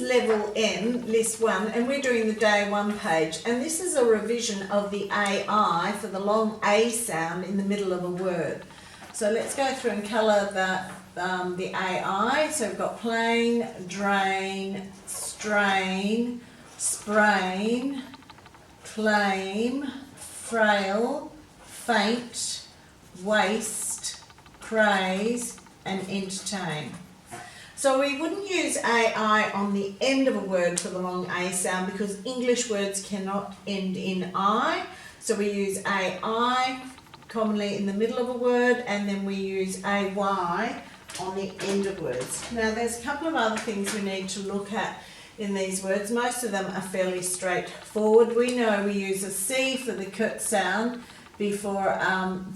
level N, list 1, and we're doing the day 1 page. And this is a revision of the AI for the long A sound in the middle of a word. So let's go through and colour the AI. So we've got plain, drain, strain, sprain, claim, frail, faint, waste, praise, and entertain. So we wouldn't use AI on the end of a word for the long A sound because English words cannot end in I. So we use AI commonly in the middle of a word, and then we use AY on the end of words. Now there's a couple of other things we need to look at in these words. Most of them are fairly straightforward. We know we use a C for the K sound before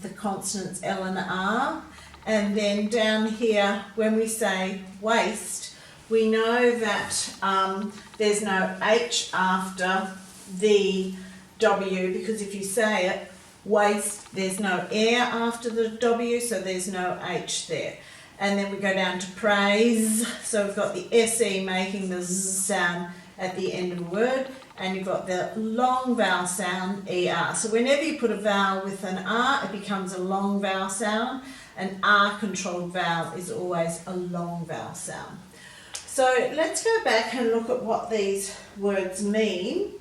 the consonants L and R. And then down here, when we say waste, we know that there's no H after the W, because if you say it, waste, there's no air after the W, so there's no H there. And then we go down to praise, so we've got the SE making the Z sound at the end of a word, and you've got the long vowel sound, ER. So whenever you put a vowel with an R, it becomes a long vowel sound. An R-controlled vowel is always a long vowel sound. So let's go back and look at what these words mean.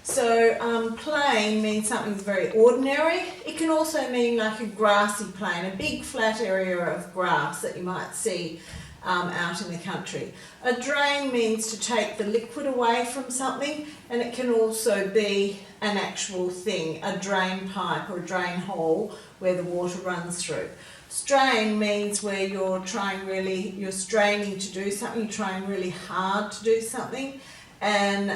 So plain means something very ordinary. It can also mean like a grassy plain, a big flat area of grass that you might see out in the country. A drain means to take the liquid away from something, and it can also be an actual thing, a drain pipe or a drain hole where the water runs through. Strain means where you're straining to do something, you're trying really hard to do something, and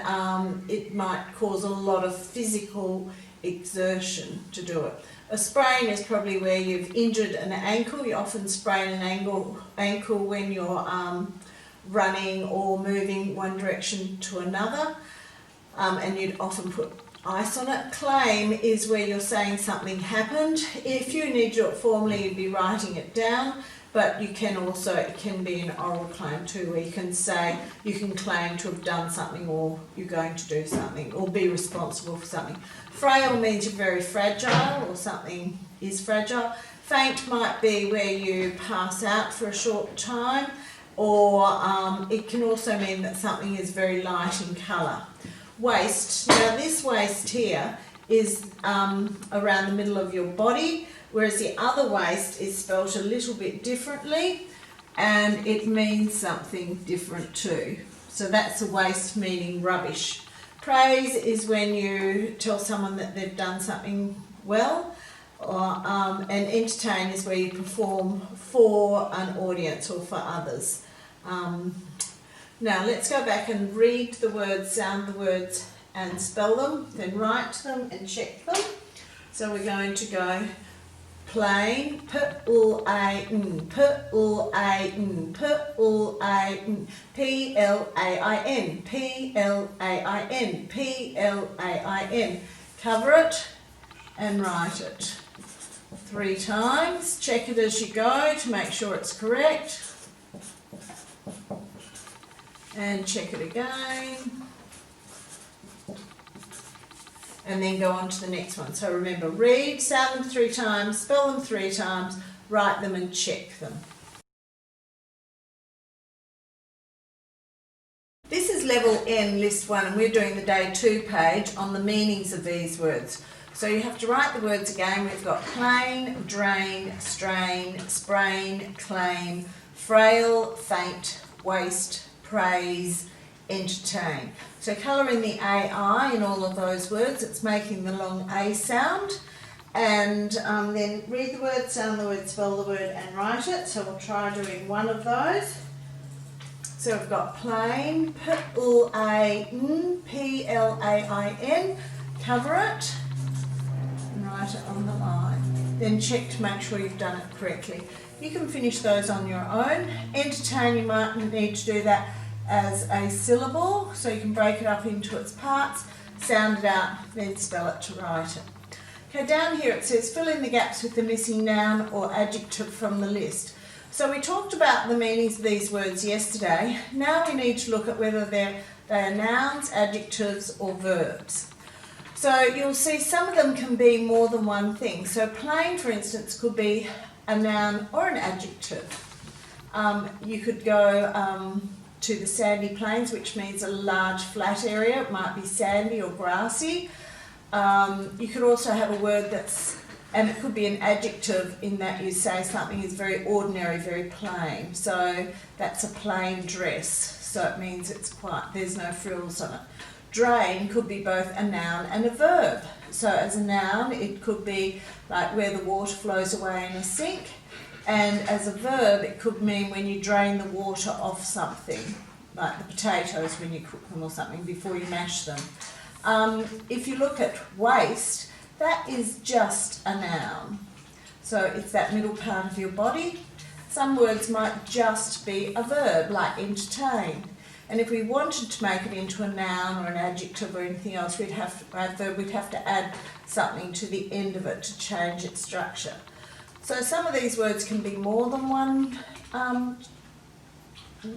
it might cause a lot of physical exertion to do it. A sprain is probably where you've injured an ankle. You often sprain an ankle when you're running or moving one direction to another, and you'd often put ice on it. Claim is where you're saying something happened. If you need to do it formally, you'd be writing it down, but you can also, it can be an oral claim too, where you can say, you can claim to have done something, or you're going to do something, or be responsible for something. Frail means you're very fragile, or something is fragile. Faint might be where you pass out for a short time, or it can also mean that something is very light in colour. Waste, now this waste here is around the middle of your body, whereas the other waste is spelt a little bit differently, and it means something different too. So that's a waste meaning rubbish. Praise is when you tell someone that they've done something well, or, and entertain is where you perform for an audience or for others. Now let's go back and read the words, sound the words and spell them, then write them and check them. So we're going to go plain, P-L-A-N, P-L-A-N, P-L-A-N, P-L-A-I-N, P-L-A-I-N, P-L-A-I-N. Cover it and write it 3 times. Check it as you go to make sure it's correct. And check it again, and then go on to the next one. So remember, read, sound them 3 times, spell them 3 times, write them and check them. This is level N, list 1, and we're doing the day 2 page on the meanings of these words. So you have to write the words again. We've got plain, drain, strain, sprain, claim, frail, faint, waste, praise, entertain. So colour in the AI in all of those words. It's making the long A sound. And then read the word, sound the word, spell the word and write it. So we'll try doing one of those. So we've got plain, P-L-A-N, P-L-A-I-N. Cover it and write it on the line. Then check to make sure you've done it correctly. You can finish those on your own. Entertain, you might need to do that as a syllable, so you can break it up into its parts, sound it out, then spell it to write it. Okay, down here it says fill in the gaps with the missing noun or adjective from the list. So we talked about the meanings of these words yesterday. Now we need to look at whether they are nouns, adjectives or verbs. So you'll see some of them can be more than one thing. So plain, for instance, could be a noun or an adjective. You could go to the sandy plains, which means a large flat area. It might be sandy or grassy. You could also have a word and it could be an adjective in that you say something is very ordinary, very plain. So that's a plain dress. So it means there's no frills on it. Drain could be both a noun and a verb. So as a noun, it could be like where the water flows away in a sink. And as a verb, it could mean when you drain the water off something, like the potatoes when you cook them or something before you mash them. If you look at waste, that is just a noun. So it's that middle part of your body. Some words might just be a verb, like entertain. And if we wanted to make it into a noun or an adjective or anything else, we'd have to add something to the end of it to change its structure. So some of these words can be more than one,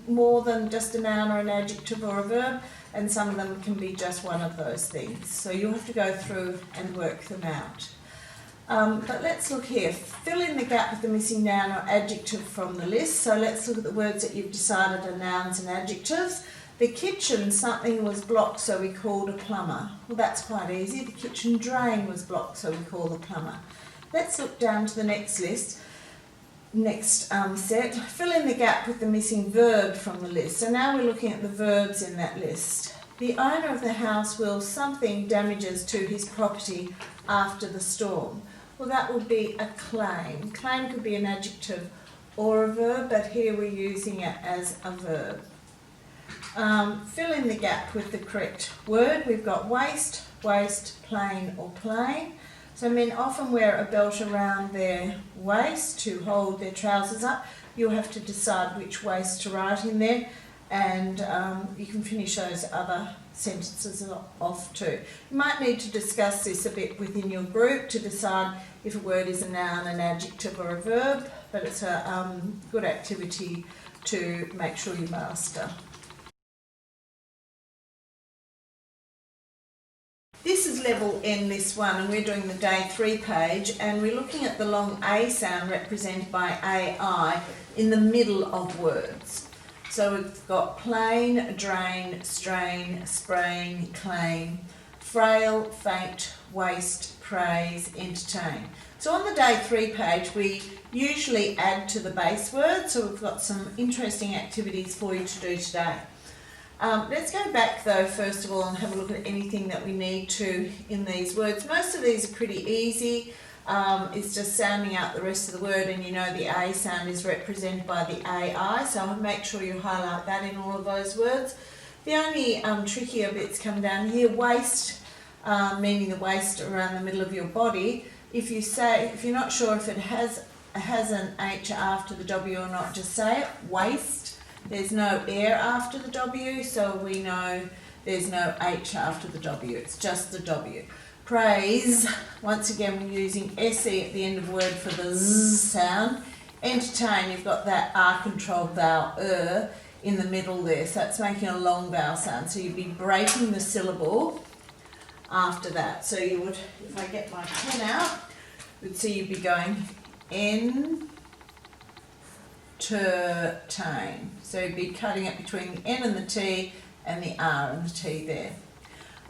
more than just a noun or an adjective or a verb, and some of them can be just one of those things. So you'll have to go through and work them out. But let's look here. Fill in the gap with the missing noun or adjective from the list. So let's look at the words that you've decided are nouns and adjectives. The kitchen, something was blocked, so we called a plumber. Well, that's quite easy. The kitchen drain was blocked, so we called a plumber. Let's look down to the next set. Fill in the gap with the missing verb from the list. So now we're looking at the verbs in that list. The owner of the house will something damages to his property after the storm. Well, that would be a claim. Claim could be an adjective or a verb, but here we're using it as a verb. Fill in the gap with the correct word. We've got waist, waist, plain or plain. So men often wear a belt around their waist to hold their trousers up. You'll have to decide which waist to write in there, and you can finish those other sentences off too. You might need to discuss this a bit within your group to decide if a word is a noun, an adjective or a verb, but it's a good activity to make sure you master. This is level N List 1 and we're doing the Day 3 page, and we're looking at the long A sound represented by AI in the middle of words. So we've got plain, drain, strain, sprain, claim, frail, faint, waste, praise, entertain. So on the Day 3 page we usually add to the base word, so we've got some interesting activities for you to do today. Let's go back though first of all and have a look at anything that we need to in these words. Most of these are pretty easy. It's just sounding out the rest of the word, and you know the A sound is represented by the AI, so I'll make sure you highlight that in all of those words. The only trickier bits come down here. Waist, meaning the waist around the middle of your body. If you're not sure if it has an H after the W or not, just say it, waist. There's no air after the W, so we know there's no H after the W, it's just the W. Praise, once again we're using SE at the end of the word for the Z sound. Entertain, you've got that R controlled vowel in the middle there, so it's making a long vowel sound, so you'd be breaking the syllable after that. So you would, if I get my pen out, you'd see you'd be going entertain. So you'd be cutting it between the N and the T and the R and the T there.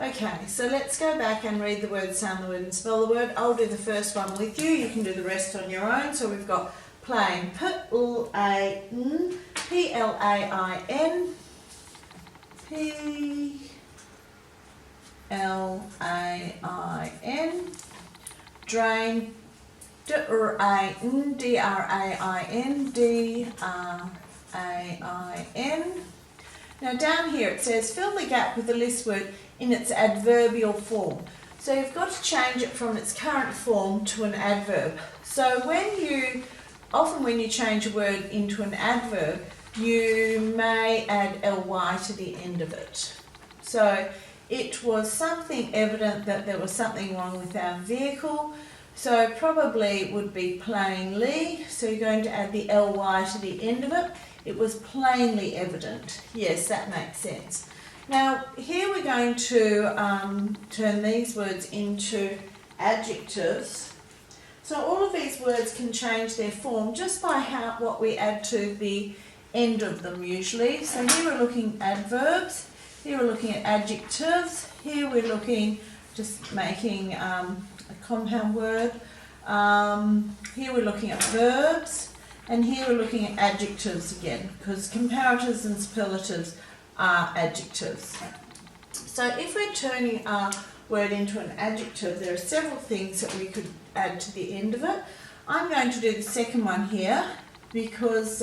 Okay, so let's go back and read the word, sound the word and spell the word. I'll do the first one with you. You can do the rest on your own. So we've got plain, P-L-A-N, P-L-A-I-N, P-L-A-I-N, drain, D-R-A-N, D-R-A-I-N, D-R-A-I-N. Now down here it says fill the gap with the list word in its adverbial form. So you've got to change it from its current form to an adverb. So often when you change a word into an adverb, you may add ly to the end of it. So it was something evident that there was something wrong with our vehicle. So probably would be plainly, so you're going to add the ly to the end of it. It was plainly evident. Yes, that makes sense. Now here we're going to turn these words into adjectives. So all of these words can change their form just by what we add to the end of them usually. So here we're looking at adverbs, here we're looking at adjectives, here we're looking, just making a compound word, here we're looking at verbs, and here we're looking at adjectives again, because comparators and superlatives are adjectives. So if we're turning our word into an adjective, there are several things that we could add to the end of it. I'm going to do the second one here because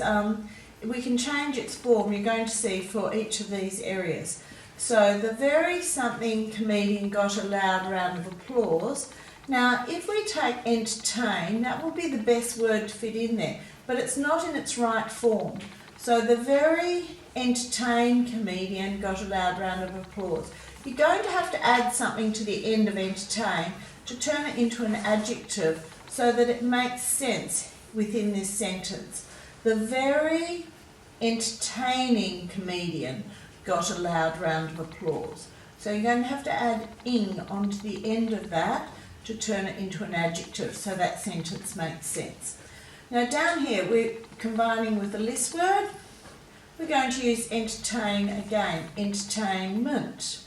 we can change its form, you're going to see, for each of these areas. So the very something comedian got a loud round of applause. Now if we take entertain, that will be the best word to fit in there, but it's not in its right form. So the very entertained comedian got a loud round of applause. You're going to have to add something to the end of entertain to turn it into an adjective so that it makes sense within this sentence. The very entertaining comedian got a loud round of applause. So you're going to have to add ing onto the end of that to turn it into an adjective so that sentence makes sense. Now down here we're combining with a list word. We're going to use entertain again, entertainment.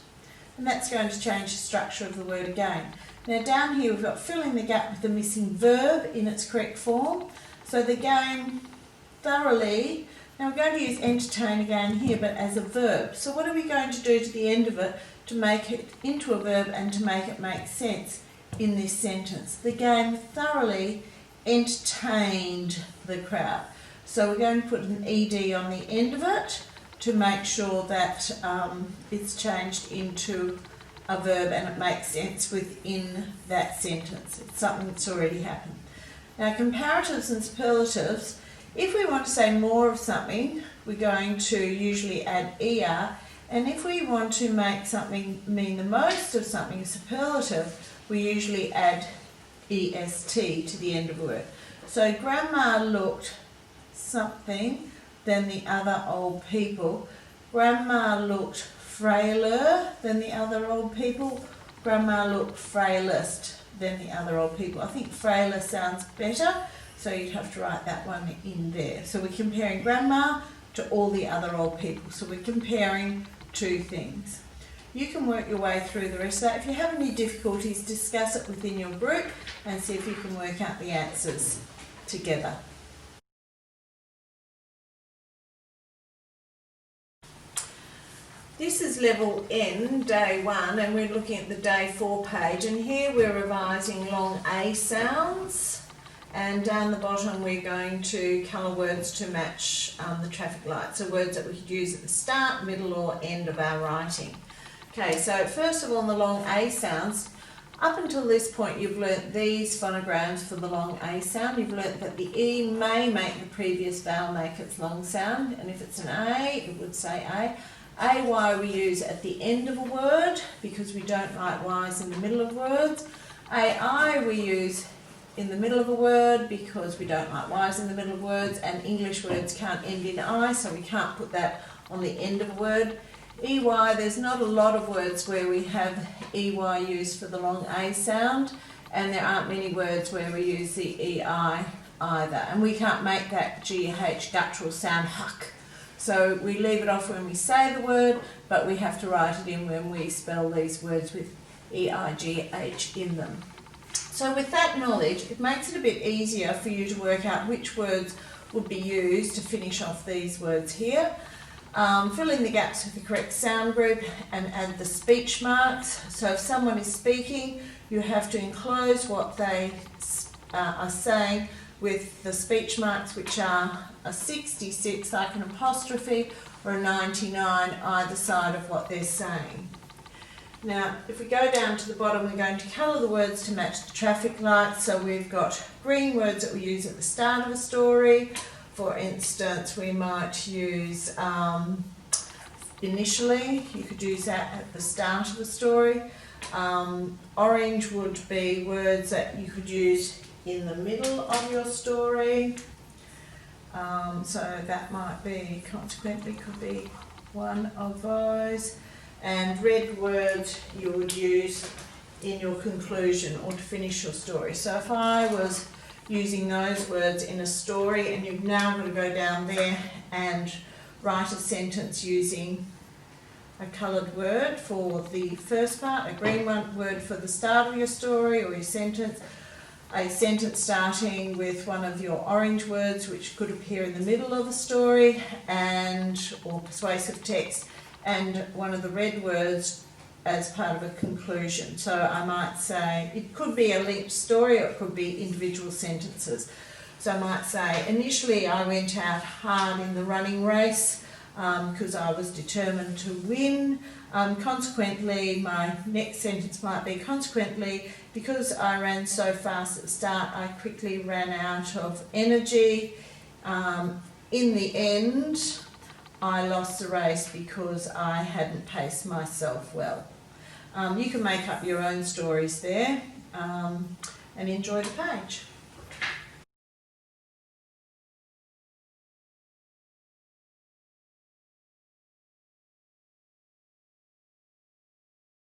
And that's going to change the structure of the word again. Now down here we've got fill in the gap with the missing verb in its correct form. So the game thoroughly, now we're going to use entertain again here but as a verb. So what are we going to do to the end of it to make it into a verb and to make it make sense in this sentence? The game thoroughly entertained the crowd. So we're going to put an ed on the end of it to make sure that it's changed into a verb and it makes sense within that sentence. It's something that's already happened. Now comparatives and superlatives, if we want to say more of something, we're going to usually add er, and if we want to make something mean the most of something, a superlative, we usually add est to the end of a word. So Grandma looked something than the other old people. Grandma looked frailer than the other old people. Grandma looked frailest than the other old people. I think frailer sounds better, so you'd have to write that one in there. So we're comparing Grandma to all the other old people. So we're comparing two things. You can work your way through the rest of that. If you have any difficulties, discuss it within your group and see if you can work out the answers together. This is level N, day 1, and we're looking at the day 4 page, and here we're revising long A sounds, and down the bottom we're going to colour words to match the traffic lights, so words that we could use at the start, middle or end of our writing. Okay, so first of all, the long A sounds. Up until this point you've learnt these phonograms for the long A sound. You've learnt that the E may make the previous vowel make its long sound, and if it's an A, it would say A. AY we use at the end of a word because we don't write Y's in the middle of words. AI we use in the middle of a word because we don't write Y's in the middle of words, and English words can't end in I, so we can't put that on the end of a word. EY, there's not a lot of words where we have EY used for the long A sound, and there aren't many words where we use the EI either, and we can't make that GH guttural sound huck. So we leave it off when we say the word, but we have to write it in when we spell these words with EIGH in them. So with that knowledge, it makes it a bit easier for you to work out which words would be used to finish off these words here. Fill in the gaps with the correct sound group and add the speech marks. So if someone is speaking, you have to enclose what they are saying with the speech marks, which are a 66 like an apostrophe or a 99 either side of what they're saying. Now if we go down to the bottom, we're going to colour the words to match the traffic lights. So we've got green words that we use at the start of a story. For instance, we might use initially, you could use that at the start of the story. Orange would be words that you could use in the middle of your story. So that might be, consequently, could be one of those. And red words you would use in your conclusion or to finish your story. So if I was using those words in a story, and you've now got to go down there and write a sentence using a coloured word for the first part, a green word for the start of your story or your sentence, a sentence starting with one of your orange words which could appear in the middle of the story, and or persuasive text, and one of the red words as part of a conclusion. So I might say, it could be a linked story or it could be individual sentences. So I might say, initially I went out hard in the running race because I was determined to win. Consequently, my next sentence might be, consequently, because I ran so fast at the start, I quickly ran out of energy. In the end, I lost the race because I hadn't paced myself well. You can make up your own stories there and enjoy the page.